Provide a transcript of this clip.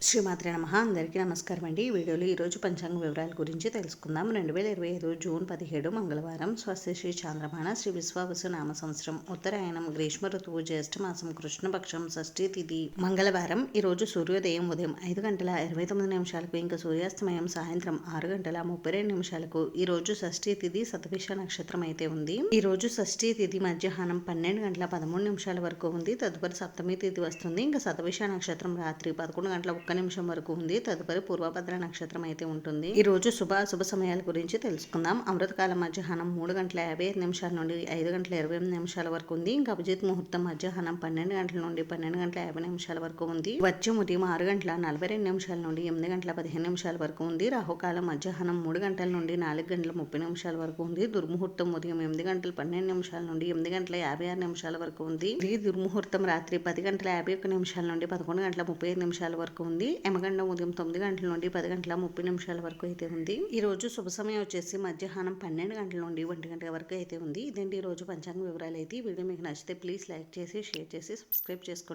శ్రీమాత్రే నమః. అందరికీ నమస్కారం అండి. ఈ వీడియోలో ఈరోజు పంచాంగ వివరాల గురించి తెలుసుకుందాం. 2025 జూన్ 17 మంగళవారం. స్వస్తి శ్రీ చాంద్రమాన శ్రీ విశ్వావసు నామ సంవత్సరం ఉత్తరాయణం గ్రీష్మ ఋతువు జ్యేష్ఠమాసం కృష్ణపక్షం షష్ఠీ తిథి మంగళవారం. ఈరోజు సూర్యోదయం ఉదయం 5:29 ఇంకా సూర్యాస్తమయం సాయంత్రం 6:32 ఈరోజు షష్ఠీ తిథి శతభిష నక్షత్రం అయితే ఉంది. ఈరోజు షష్ఠీ తిథి మధ్యాహ్నం 12:13 వరకు ఉంది. తదుపరి సప్తమి తిథి వస్తుంది. ఇంకా శతభిష నక్షత్రం రాత్రి 11:01 వరకు ఉంది. తదుపరి పూర్వభద్ర నక్షత్రం అయితే ఉంటుంది. ఈ రోజు శుభ సమయాల గురించి తెలుసుకుందాం. అమృతకాలం మధ్యాహ్నం 3:55 నుండి 5:28 వరకు ఉంది. ఇంకా అభిజిత్ ముహూర్తం మధ్యాహ్నం 12 గంటల నుండి 12:50 వరకు ఉంది. వర్జ్యం ఉదయం 6:42 నుండి 8:15 వరకు ఉంది. రాహుకాలం మధ్యాహ్నం 3 గంటల నుండి 4:30 వరకు ఉంది. దుర్ముహూర్తం ఉదయం 8:12 నుండి 8:56 వరకు ఉంది. ఈ దుర్ముహూర్తం రాత్రి 10:51 నుండి 11:35 వరకు ఉంది. యమగండం ఉదయం 9 గంటల నుండి 10:30 వరకు అయితే ఉంది. ఈ రోజు శుభ సమయం వచ్చేసి మధ్యాహ్నం 12 గంటల నుండి 1 గంట వరకు అయితే ఉంది. ఇదండి ఈ రోజు పంచాంగ వివరాలు అయితే. ఈ వీడియో మీకు నచ్చితే ప్లీజ్ లైక్ చేసి షేర్ చేసి సబ్స్క్రైబ్ చేసుకోండి.